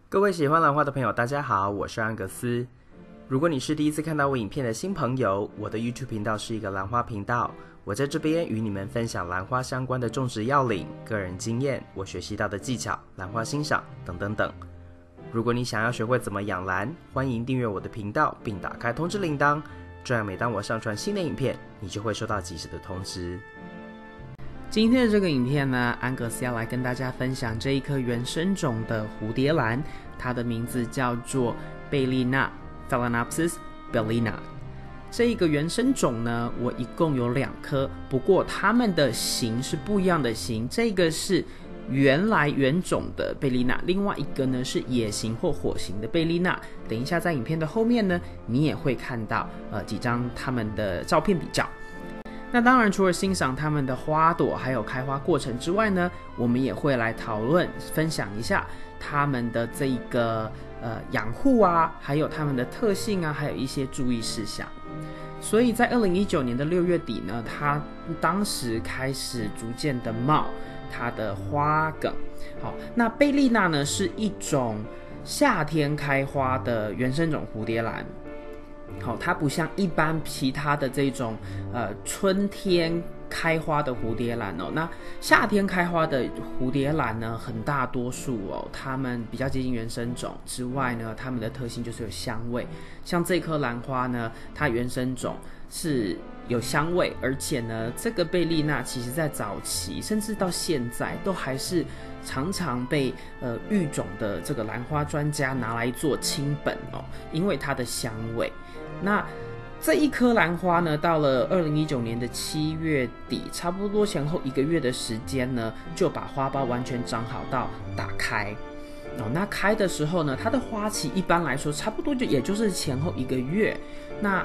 各位喜欢兰花的朋友，大家好，我是安格斯。如果你是第一次看到我影片的新朋友，我的 YouTube 频道是一个兰花频道，我在这边与你们分享兰花相关的种植要领、个人经验、我学习到的技巧、兰花欣赏等等等。如果你想要学会怎么养兰，欢迎订阅我的频道并打开通知铃铛，这样每当我上传新的影片，你就会收到及时的通知。今天的这个影片呢，安格斯要来跟大家分享这一颗原生种的蝴蝶兰，它的名字叫做贝丽娜 Phalaenopsis bellina。 这一个原生种呢，我一共有2颗，不过它们的型是不一样的型，这个是原来原种的贝丽娜，另外一个呢是野型或火型的贝丽娜。等一下在影片的后面呢，你也会看到几张它们的照片比较。那当然除了欣赏它们的花朵还有开花过程之外呢，我们也会来讨论分享一下它们的这个养护啊，还有它们的特性啊，还有一些注意事项。所以在2019年的6月底呢，它当时开始逐渐的冒它的花梗。好，那贝丽娜呢是一种夏天开花的原生种蝴蝶兰。好，它不像一般其他的这种春天开花的蝴蝶兰哦，那夏天开花的蝴蝶兰呢，很大多数哦，它们比较接近原生种之外呢，它们的特性就是有香味。像这颗兰花呢，它原生种是有香味，而且呢，这个贝丽娜其实在早期甚至到现在都还是常常被育种的这个兰花专家拿来做亲本哦，因为它的香味。那这一颗兰花呢，到了2019年的7月底，差不多前后1个月的时间呢，就把花苞完全长好到打开。那开的时候呢，它的花期一般来说差不多也就是前后1个月。那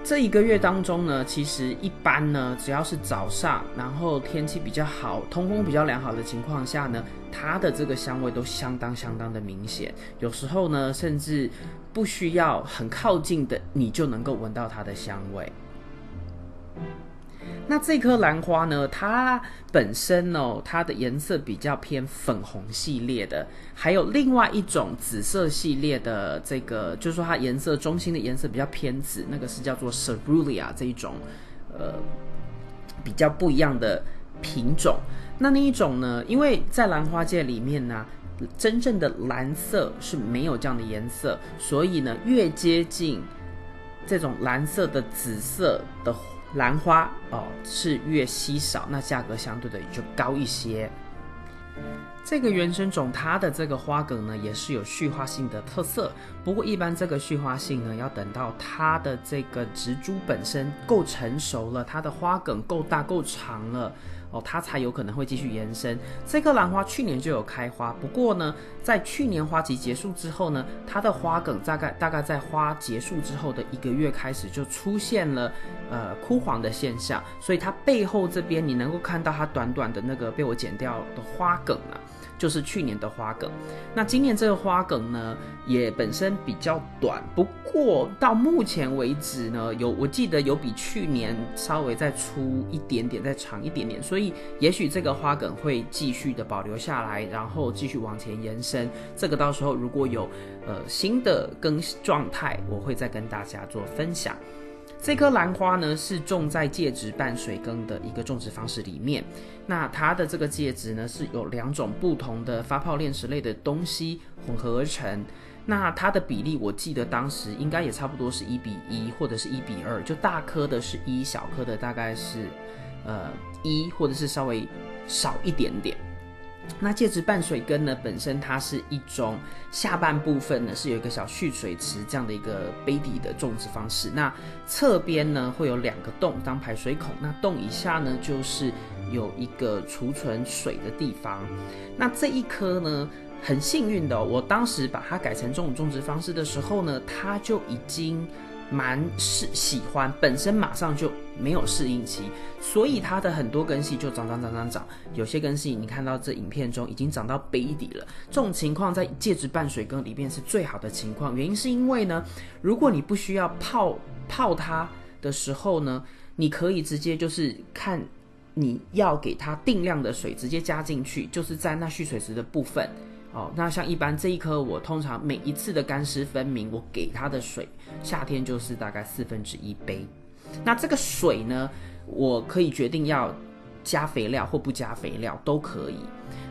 这1个月当中呢，其实一般呢，只要是早上，然后天气比较好，通风比较良好的情况下呢，它的这个香味都相当的明显。有时候呢，甚至不需要很靠近的，你就能够闻到它的香味。那这颗兰花呢，它本身哦，它的颜色比较偏粉红系列的，还有另外一种紫色系列的，这个就是说它颜色中心的颜色比较偏紫，那个是叫做 Cerulean 这一种比较不一样的品种。那一种呢，因为在兰花界里面呢，真正的蓝色是没有这样的颜色，所以呢，越接近这种蓝色的紫色的兰花是越稀少，那价格相对的也就高一些。这个原生种它的这个花梗呢，也是有絮花性的特色，不过一般这个絮花性呢，要等到它的这个植株本身够成熟了，它的花梗够大够长了它才有可能会继续延伸。这颗兰花去年就有开花，不过呢，在去年花期结束之后呢，它的花梗大概在花结束之后的1个月开始就出现了枯黄的现象，所以它背后这边你能够看到它短短的那个被我剪掉的花梗啊，就是去年的花梗。那今年这个花梗呢，也本身比较短，不过到目前为止呢，我记得有比去年稍微再粗一点点，再长一点点，所以也许这个花梗会继续的保留下来，然后继续往前延伸。这个到时候如果有新的更状态，我会再跟大家做分享。这颗兰花呢，是种在介质半水耕的一个种植方式里面。那它的这个介质呢，是有2种不同的发泡链石类的东西混合而成。那它的比例我记得当时应该也差不多是1:1或者是1:2，就大颗的是1，小颗的大概是1或者是稍微少一点点。那介质半水耕呢，本身它是一种下半部分呢是有一个小蓄水池这样的一个杯底的种植方式。那侧边呢会有2个洞当排水孔，那洞以下呢就是有一个储存水的地方。那这一颗呢，很幸运的我当时把它改成这种种植方式的时候呢，它就已经蛮喜欢，本身马上就没有适应期，所以它的很多根系就长，有些根系你看到这影片中已经长到杯底了。这种情况在介质半水耕里面是最好的情况，原因是因为呢，如果你不需要泡它的时候呢，你可以直接就是看你要给它定量的水直接加进去，就是在那蓄水池的部分那像一般这一棵我通常每一次的干湿分明，我给它的水夏天就是大概1/4杯。那这个水呢，我可以决定要加肥料或不加肥料都可以。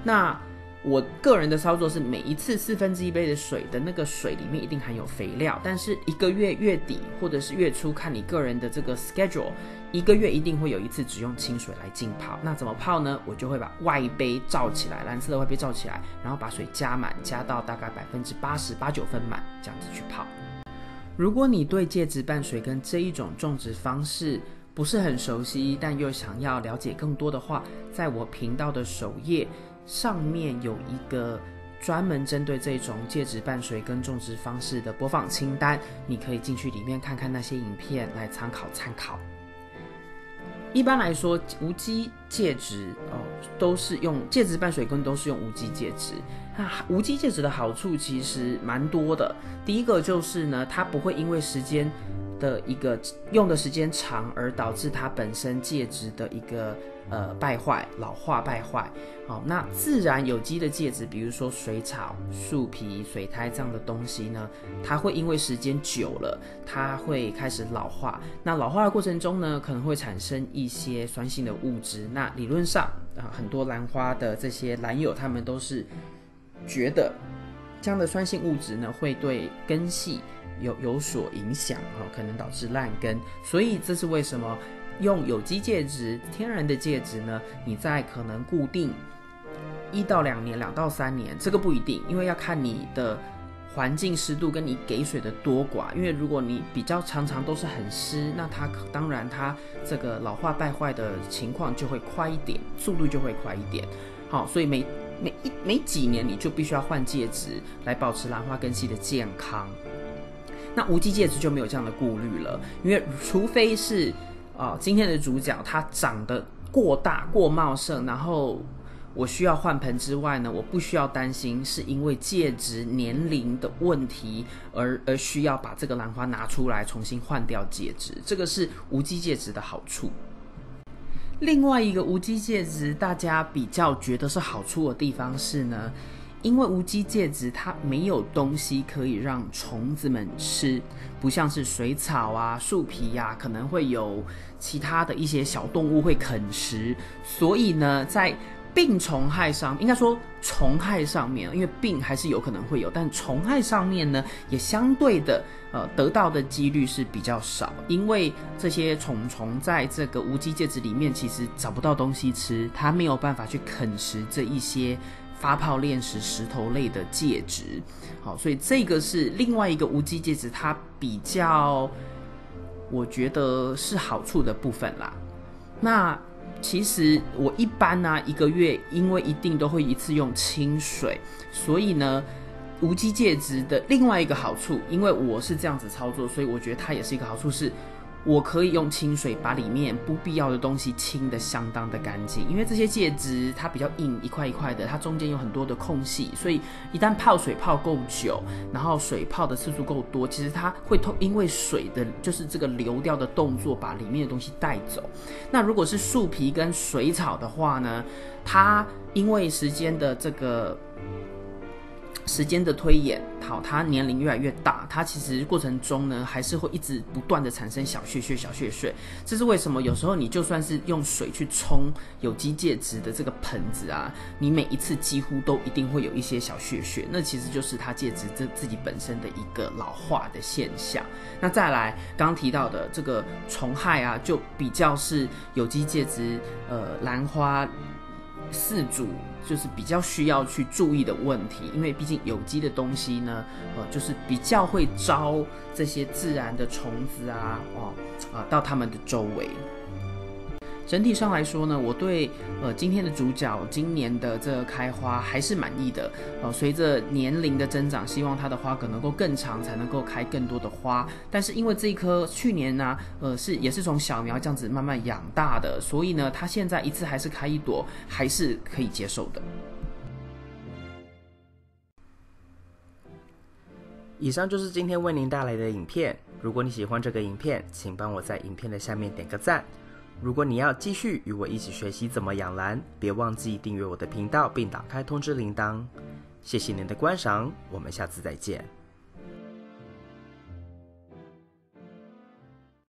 那我个人的操作是每一次1/4杯的水的那个水里面一定含有肥料，但是1个月月底或者是月初看你个人的这个 schedule，1个月一定会有一次只用清水来浸泡。那怎么泡呢？我就会把外杯罩起来，蓝色的外杯罩起来，然后把水加满，加到大概80%、89分满，这样子去泡。如果你对介质拌水跟这一种种植方式不是很熟悉，但又想要了解更多的话，在我频道的首页上面有一个专门针对这种介质拌水跟种植方式的播放清单，你可以进去里面看看那些影片来参考。一般来说，无机介质都是用介质拌水跟都是用无机介质。那无机介质的好处其实蛮多的。第一个就是呢，它不会因为时间的一个用的时间长而导致它本身介质的一个败坏、老化、败坏。那自然有机的介质，比如说水草、树皮、水苔这样的东西呢，它会因为时间久了，它会开始老化。那老化的过程中呢，可能会产生一些酸性的物质。那理论上很多兰花的这些兰友，他们都是觉得这样的酸性物质呢，会对根系有所影响，可能导致烂根。所以这是为什么用有机介质、天然的介质呢，你在可能固定1到2年、2到3年，这个不一定，因为要看你的环境湿度跟你给水的多寡。因为如果你比较常常都是很湿，那当然它这个老化败坏的情况就会快一点，速度就会快一点。所以每几年你就必须要换介质来保持兰花根系的健康。那无机介质就没有这样的顾虑了，因为除非是今天的主角它长得过大过茂盛，然后我需要换盆之外呢，我不需要担心是因为介质年龄的问题而需要把这个兰花拿出来重新换掉介质，这个是无机介质的好处。另外一个无机介质大家比较觉得是好处的地方是呢，因为无机介质它没有东西可以让虫子们吃，不像是水草啊、树皮啊，可能会有其他的一些小动物会啃食。所以呢，在病虫害上，应该说虫害上面，因为病还是有可能会有，但虫害上面呢，也相对的得到的几率是比较少，因为这些虫在这个无机介质里面其实找不到东西吃，它没有办法去啃食这一些发泡炼石、石头类的介质。所以这个是另外一个无机介质它比较我觉得是好处的部分啦。那其实我一般1个月因为一定都会一次用清水，所以呢无机介质的另外一个好处，因为我是这样子操作，所以我觉得它也是一个好处，是我可以用清水把里面不必要的东西清得相当的干净。因为这些介质它比较硬，一块一块的，它中间有很多的空隙，所以一旦泡水泡够久，然后水泡的次数够多，其实它会因为水的就是这个流掉的动作把里面的东西带走。那如果是树皮跟水草的话呢，它因为时间的推演，它年龄越来越大，它其实过程中呢还是会一直不断的产生小屑屑。这是为什么有时候你就算是用水去冲有机介质的这个盆子啊，你每一次几乎都一定会有一些小屑屑，那其实就是它介质自己本身的一个老化的现象。那再来刚刚提到的这个虫害啊，就比较是有机介质兰花饲主就是比较需要去注意的问题，因为毕竟有机的东西呢，就是比较会招这些自然的虫子到他们的周围。整体上来说呢，我对今天的主角今年的这个开花还是满意的。随着年龄的增长，希望它的花梗能够更长，才能够开更多的花。但是因为这一棵去年呢，也是从小苗这样子慢慢养大的，所以呢，它现在一次还是开一朵，还是可以接受的。以上就是今天为您带来的影片。如果你喜欢这个影片，请帮我在影片的下面点个赞。如果你要继续与我一起学习怎么养兰，别忘记订阅我的频道并打开通知铃铛。谢谢您的观赏，我们下次再见。